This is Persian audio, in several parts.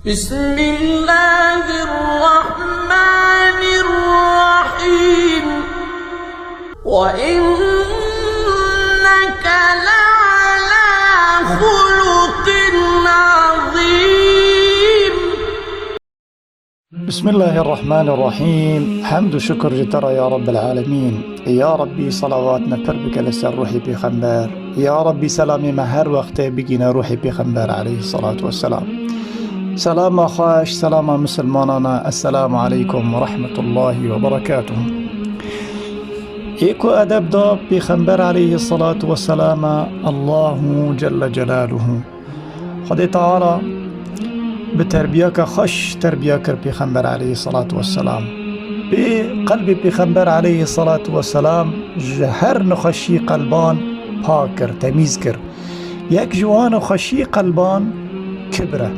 بسم الله الرحمن الرحيم وإنك لعلى خلق عظيم. بسم الله الرحمن الرحیم. حمد و شکر جترا یا رب العالمین. یا ربی صلواتنا پر بک لسر روحی پیغمبر. یا ربی سلامی ما هر وقت بگین روحی پیغمبر علیه الصلاة والسلام. سلام خوش، سلام مسلمانانا، السلام علیکم و رحمت الله و برکاته. ایکو ادب دا پیغمبر علیه الصلاة والسلام الله جل جلاله. خدا تعالی به تربیه که خوش تربیه کر پیغمبر علیه الصلاة والسلام. به قلب پیغمبر علیه الصلاة والسلام هر نخشی قلبان پاک کر، تمیز کر. یک جوان خشی قلبان کبره.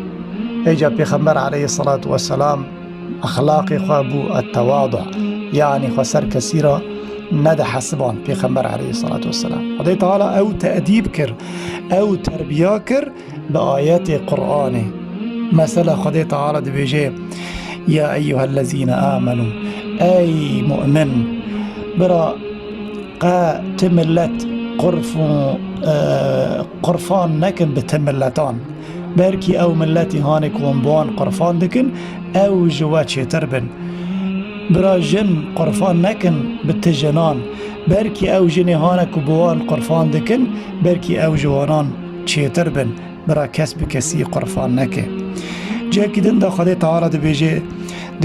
ایجا پیغمبر علیه الصلاة والسلام اخلاق خوابو التواضع، یعنی خسر کسی را نده حسبان. پیغمبر علیه الصلاة والسلام خدا تعالی او تأدیب کر، او تربیه کر به آیت قرآنه. مثلا خدا تعالی دی بيجي يا أيها الذين آمنوا أي مؤمن برا قا تملت قرفان نكن بتملتان بركي أو ملتي هانك ومبوان قرفان دكن أو جواتش تربن برا جن قرفان نكن بالتجنان بركي أو جني هانك وبوان قرفان دكن بركي أو جوانان چه تربن برا كسب كسي قرفان نكه. جا كدن دا خدا تعالى دي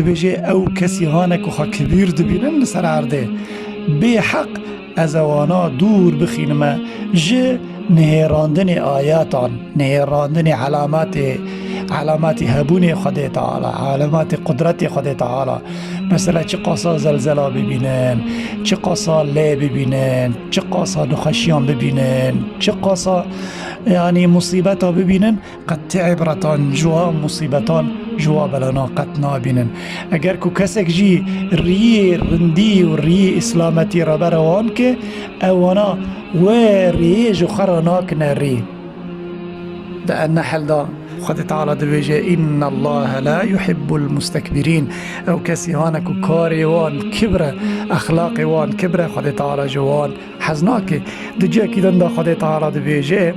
بيجي او كسي هانك وخا كبير دبينن لسر عرده بحق ازوانا دور بخينما جه نهيراندن آياتان، نهيراندن علامات هبون خدا تعالى، علامات قدرت خدا تعالى. مثلا چه قاسا زلزله ببینن، چه قاسا لی ببینن، چه قاسا نخشیان ببینن، چه قاسا يعني مصيبتها ببینن. قد عبرتان جوا مصيبتان جوا بلنا قد نابینن. اگر کو کسک جی ری رندی و ری اسلامتی را بروان که اوانا و ری جو خراناک نری. ده النحل ده خد تعالى دبيجي إن الله لا يحب المستكبرين. أو كسي هانك وكاري وان كبرة أخلاقي وان كبرة خد تعالى جوان حزناكي دجا كده دا خد تعالى دبيجي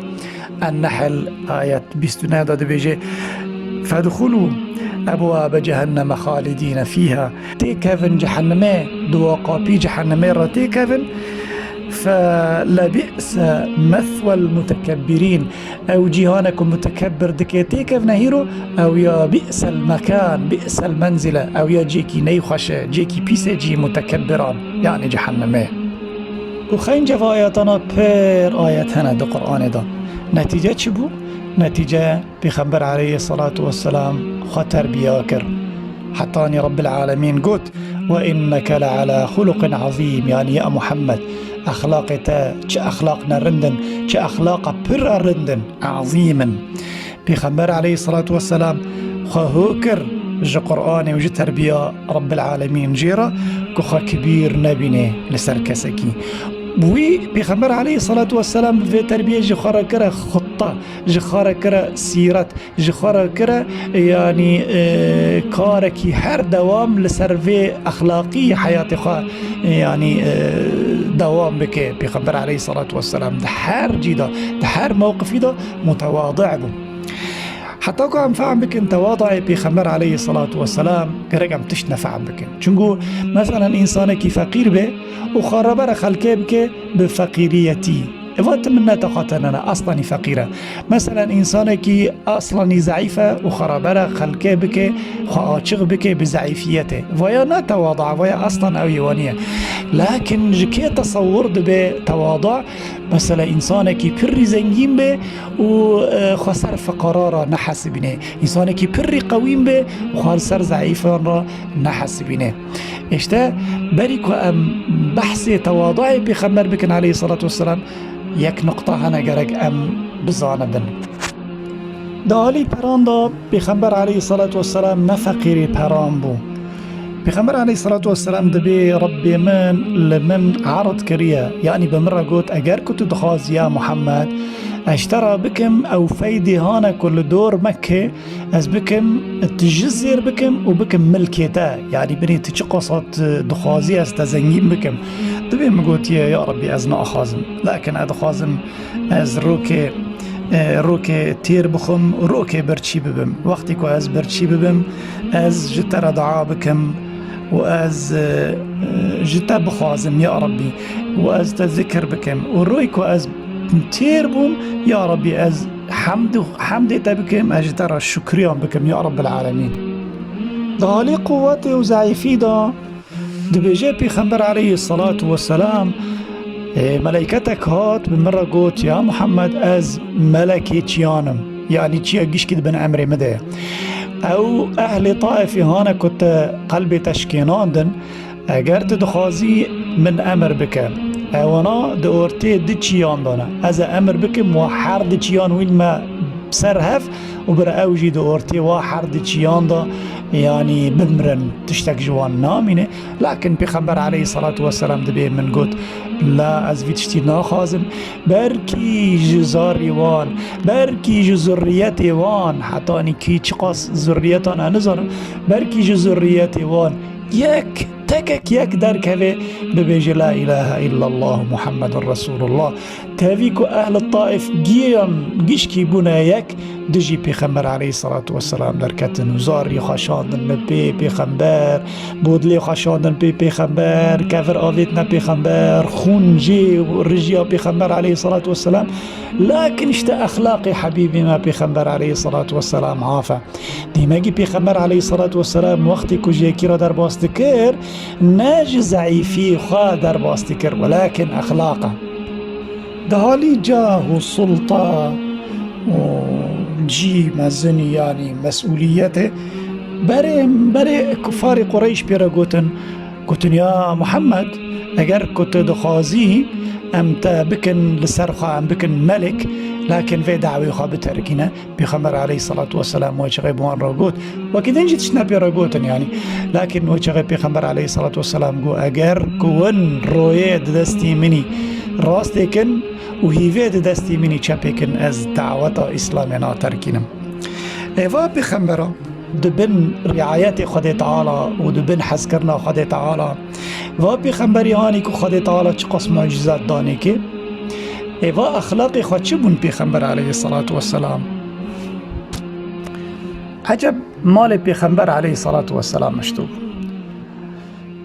النحل آيات 29 دا دبيجي فادخلوا أبواب جهنم خالدين فيها. تيكفن جهنمي دواقابي جهنمي را تيكفن فلبئس مثوى المتكبرين. او جيهانكم متكبر دكيتي كيف نهيرو او يا بئس المكان بئس المنزلة او يا جيكي نيخشة جيكي بيسة جي متكبران يعني جهنمه. وخين جف آياتنا بير آيات هنا دو قرآن دا نتيجة چبو؟ نتيجة بخبر عليه الصلاة والسلام خطر بياكر حتاني رب العالمين قلت وإنك لعلى خلق عظيم. يعني يا محمد أخلاقتا چه أخلاقنا رندن چه أخلاق پر رندن عظيما. بيخبر عليه الصلاة والسلام خهوكر جا قرآن وجا تربية رب العالمين جيرا كخا كبير نبيني لسركسكي. وي بيخبر عليه الصلاة والسلام في تربية جخارة كرة خطة جخارة كرة سيرت جخارة كرة يعني كاركي هر دوام لسرفي أخلاقي حياتي خا يعني دوام بك. بيخبر عليه الصلاة والسلام ده هر جيدا ده هر موقف ده متواضع بو. حتى كو عم فعم بكن تواضعي بيخبر عليه الصلاة والسلام كرق عم تشنفع بكن. چونكو مثلا إنسانك فقير به وخربر خلقه بك بفقيريتي وقت منا تقاتلنا أصلا فقيرة. مثلا إنسانك أصلا ضعيفة وخربر خلقه بك خاطشغ بك بزعيفيته ويا نتواضع ويا أصلا أو يوانية. لكن جكي تصور بتواضع مثلا إنسانك بري زنجين به وخسر فقرارا نحس بنه، إنسانك بري قويم به وخسر ضعيفا نحس بنه. اشتا بريكو أم بحث تواضعي بخبر بكن عليه الصلاة والسلام یک نقطه هنه گرگ ام بزانه بن. دالی پران دا بخبر علیه الصلاة والسلام نفقیری پران بو. بخبر علیه الصلاة والسلام دبي ربي من لمن عرض كريه. يعني بمرة قلت اگر كنت دخواز يا محمد اشترى بكم او فايدي هانا كل دور مكة از بكم تجزير بكم وبكم ملكيتا يعني بني تشقصت دخازي از تزنجين بكم دبي مقوت يا ربي از نأخازم لكن ادخازم از روكي تير بخم روكي برشي ببم وقتي كو از برشي ببم از جتر دعا بكم وأز جتا بخازم يا ربي وأز تذكر بكم ورويكو أز تيربم يا ربي أز حمد بكم أجترى الشكريان بكم يا رب العالمين دالي قواتي وزعيفي دا دبيجي بيخنبر عليه الصلاة والسلام ملائكتك هات بمرة قوت يا محمد أز ملكي تيانم يعني تيا قيش كده بن عمري مدى او اهل طائف هانا كنت قلبي تشكيناندن اگرت دخازي من امر بك اونا دورتي دچيان دانا از امر بكم وحر دچيان وين ما بسرهف وبرا اوجي دورتي وحر دچيان دا يعني بمرن تشتك جوان نامينه لكن بيخبر عليه الصلاة والسلام دبي من قلت لا از في تشتي ناخازم بركي جزاري وان بركي جزريتي وان حتى اني كي چقاس زريتان انزارم بركي جزريتي وان يك تكك يك دركه ببيجي لا إله إلا الله محمد رسول الله تافيكو أهل الطائف جيش كيبونا يك دجي بيخمبر عليه الصلاة والسلام دركتن وزاري خشاندن بيخمبر بودلي خشاندن بيخمبر كفر آفيتنا بيخمبر خون جي ورجيا بيخمبر عليه الصلاة والسلام لكن اشتا أخلاقي حبيبي ما بيخمبر عليه الصلاة والسلام عافا ديماجي بيخمبر عليه الصلاة والسلام وقتي كو جيكيرا در باستكر ناج زعيفي خا در باستكر ولكن أخلاقه دهالي جاه السلطة وجي مزني يعني مسؤوليته بري كفار قريش بيرا قوتن يا محمد اگر كنت دخازي امت بكن لسرخة ام بكن ملك لكن في دعوة خاب تركنا بخمر عليه الصلاة والسلام وجغي بوان راقوت وكذا نجد بيرا قوتن يعني لكن وجغي بخمر عليه الصلاة والسلام قو اگر كون رويد دستي مني راستكن وهيفيد دستي مني چپكن از دعوة اسلامنا تركينم ايوا بخمبرا دبن رعايات خد تعالى ودبن حسكرنا خد تعالى و بخمبري هاني كو خد تعالى چقص معجزات داني كي ايوا اخلاقي خد چبون بخمبر عليه الصلاة والسلام عجب مال بخمبر عليه الصلاة والسلام مشتوب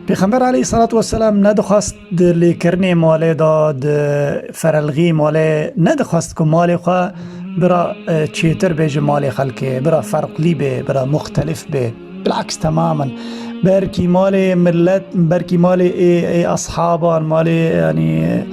پیغمبر علیه الصلاة والسلام ندخواست لیکرنی ماله داد فرلغی ماله ندخواست که ماله خواه برا چیتر بیج مال خلقه برا فرقلی به برا مختلف به بالعکس تماما برکی مال ملت برکی مال اصحابان مال يعني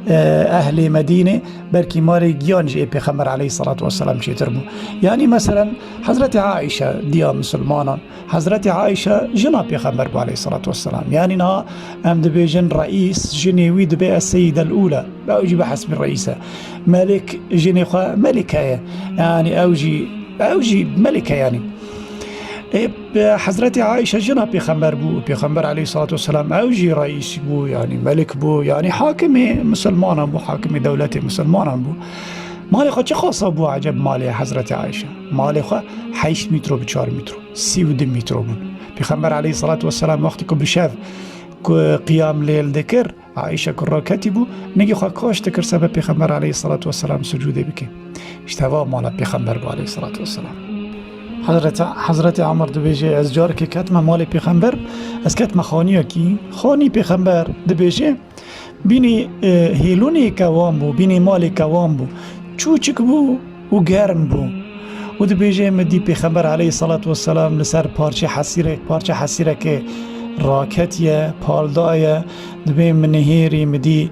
اهل مدينه بركي ماري جيانج پیغمبر عليه الصلاة والسلام چیتر بو يعني مثلا حضرت عائشة ديا مسلمانا حضرت عائشة جنا پیغمبر بو عليه الصلاة والسلام يعني نا ام دبي جن رئيس جنيوي دبي السيدة الأولى اوجي بحسب الرئيسة ملك جني خوا ملكة يعني اوجي ملكة يعني حضرت عائشة جنا پیغمبر بو پیغمبر عليه الصلاة والسلام اوجي رئيس بو يعني ملك بو يعني حاكم مسلمان بو حاكم دولة مسلمان بو مالي خوا چه خاصة بو عجب مالي حضرت عائشة مالي خوا 8 متر ب 4 متر 32 متر بو پیغمبر عليه الصلاة والسلام وقتی که بشاف قيام ليل ذكر عائشة كراكتي بو نجي خوا كاش تكر سبب پیغمبر عليه الصلاة والسلام سجوده بك اشتوا مالا پیغمبر بو عليه الصلاة والسلام حضرت عمر دبیجه از جار که کتم مال پیغمبر از کتم خانیه کی خانی پیغمبر دبیجه بینی هیلونی کوام بو بینی مال کوام بو چوچک بو و گرم بو و دبیجه مدی پیغمبر علیه الصلاة والسلام لسر پارچه حسیره که راکتیه پالدایه دبی منهیری مدی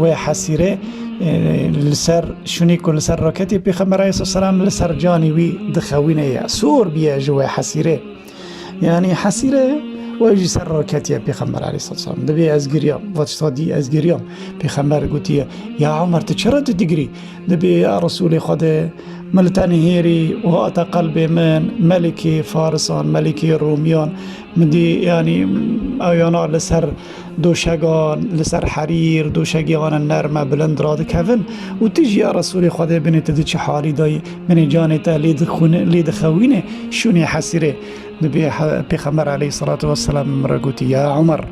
و حسیره لسر شونيكو لسر راكتي بيخمر عليه الصلاة والسلام لسر جاني وي دخوينه سور بيا جوا حسيره يعني حسيره ويجي سر راكتي بيخمر عليه الصلاة والسلام دبي ازغريام واتشتادي ازغريام بيخمر قلتي يا عمر تشرد تجري دبي يا رسول خدا ملتنهيري وهات قلب من ملكي فارسان ملكي روميان مدي يعني آيانا لسر دوشگان لسر حرير دوشگيان النرمه بلند راد كفن و تجي يا رسول خدا بني تدي چه حالي داي من جانتا ليد خوينه شوني حسيره نبي پیغمبر عليه الصلاة والسلام مرقوتي يا عمر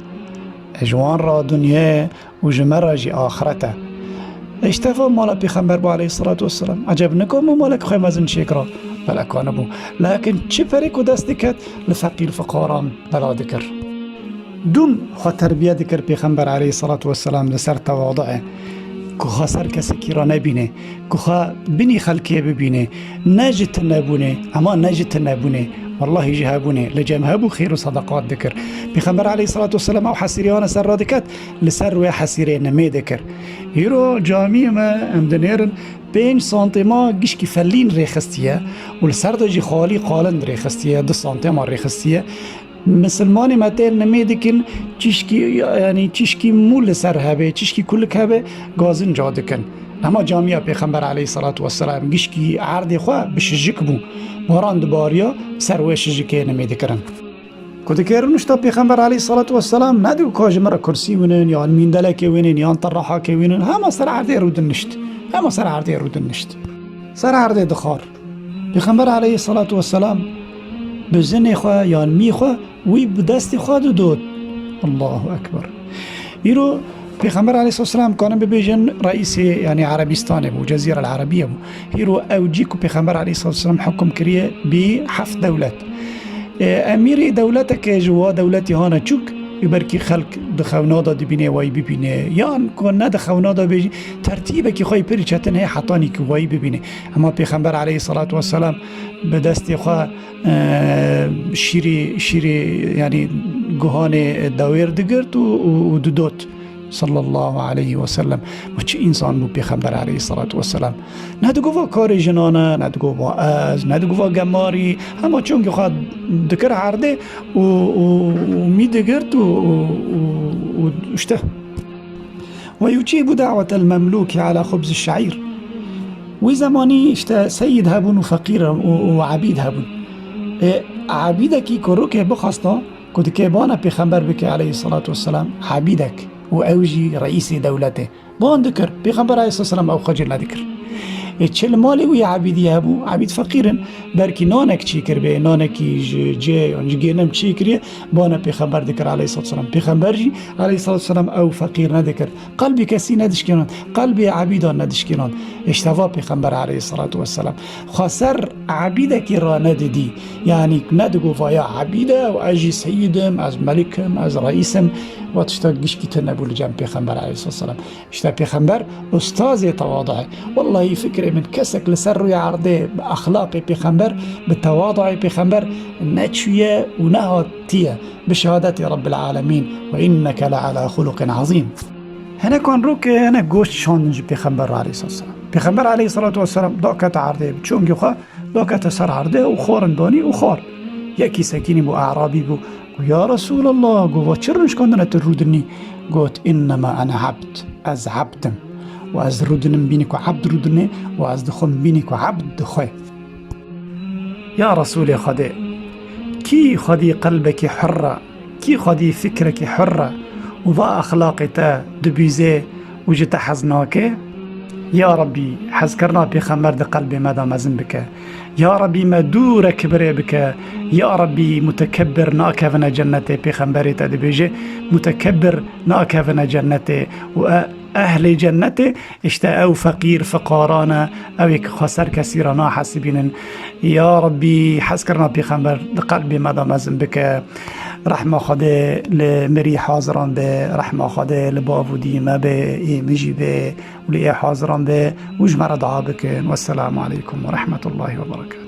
اجوان را دنيا و جمر جي آخرته اشتفا مالا پیغمبر با علیه الصلاة والسلام عجب نکن مو مالک خواه مزن شکرا بلا کانبو لكن چه پرک و دست دکت لفقیر فقاران بلا دکر دوم خواه تربیه دکر پیغمبر علیه الصلاة والسلام لسر تواضعه که خواه سر کسی کی را نبینه که خواه بینی خلقی ببینه نجت نبونه اما نجت نبونه والله جهابونه لجمهبو خير صدقات ذكر بيخبر عليه الصلاة والسلام أو حسيريانا سر رادكات لسر وحسيرين نمي ذكر يرو جامي ما امدنيرن 5 سانتيما جيشكي فلين ريخستيه ولسر دجي خالي قالن ريخستيه 2 سانتيما ريخستيه مسلماني متين نمي دكن چشكي يعني چشكي مول سر هبه چشكي كلك هبه غازن جا دكن اما جامعه پیغمبر علیه الصلاة والسلام گشکی عرض خواه بشجک بو وراند باریا سروی شجکه نمیده کرن کده کرنشتا پیغمبر علیه الصلاة والسلام ندو کاج مرا کرسی ونن یا میندلک ونن یا طرحاک ونن همه سر عرض رودن نشت همه سر عرض رودن نشت سر عرض دخار پیغمبر علیه الصلاة والسلام بزن خواه یا می خواه وی بدست خواه دود الله اکبر ایرو پیغمبر علیه السلام کانم ببیجن رئیس یعنی عربستان بو جزیره العربیه بو هیرو اوجی کو پیغمبر علیه السلام حکم کریه بی 7 دولت امیر دولت که جوا دولتی هانا چوک یبرکی خلق دخونادا دبینه وای ببینه یا کن نه دخونادا بی ترتیبه که خوای پری چتن هی حتانی که وای ببینه اما پیغمبر علیه الصلاة والسلام به دست خوا شیری یعنی گهان داور دگرت و دودوت صلى الله عليه وسلم وچه انسان بو پیغمبر علیه الصلاة والسلام ندگو کار جنانه ندگو از ندگو گماری اما چون که خواهد دکر عرده و می دگرد و اشته ويجيب دعوة المملوك على خبز الشعير وزماني اشته سيد هبون وفقير وعبيد هبون عبيدك كروك بخاستا كنت كيبانا پیغمبر بك عليه الصلاة والسلام عبيدك و اوجی رئیس دولته بان دکر پیغمبر علیه السلام او خجل ندکر چل مالی وی عبیدی هبو عبید فقیرن برکی نانک چی کر به نانکی جه گینم چی کریه بان پیغمبر دکر علیه السلام پیغمبر جی علیه السلام او فقیر ندکر قلبی کسی ندشکنان قلبی عبیدان ندشکنان اشتوا پیغمبر علیه السلام خسر عبیده کی را ندیدی یعنی ندگو ویا عبیده و اجی سیدم از ملکم از رئیسم و تشتا گشکی تنبول جنب پیغمبر علیه السلام اشتا پیغمبر استاذ تواضع والله فکر من کسک لسر روی عرضه باخلاق پیغمبر بتواضع پیغمبر نچویه و نهاتیه بشهادت رب العالمین و انک لعلى خلق عظیم هنا کن رو که هنا گوشت شانج پیغمبر علیه السلام پیغمبر علیه السلام داکت عرضه چونگی خواه داکت سر عرضه و خورن بانی و خور یکی سکینی بو اعرابی بو يا رسول الله قوة چرنش كندنا ترودني قوت إنما أنا عبد از عبدم وأز رودنم بينك وعبد رودني وأز دخم بينك وعبد خوي يا رسول خدي كي خدي قلبك حرة كي خدي فكرك حرة وضع أخلاقك دبيزي وجت حزناك يا ربي حذكرنا بخمر دي قلبي ماذا مازن بك يا ربي ما دورك بري بك يا ربي متكبر ناكفنا جنتي بخمبري تدبيجي متكبر ناكفنا جنتي وأهل جنتي اشتاقوا فقير فقارانا أو يك خسر كثيرنا حاسبين يا ربي حذكرنا بخمر دي قلبي ماذا مازن بك رحمة خده لمري حاضران به رحمة خده لبابودي ما به مجي به ولي حاضران به وجمع دعا بك والسلام عليكم ورحمة الله وبركاته.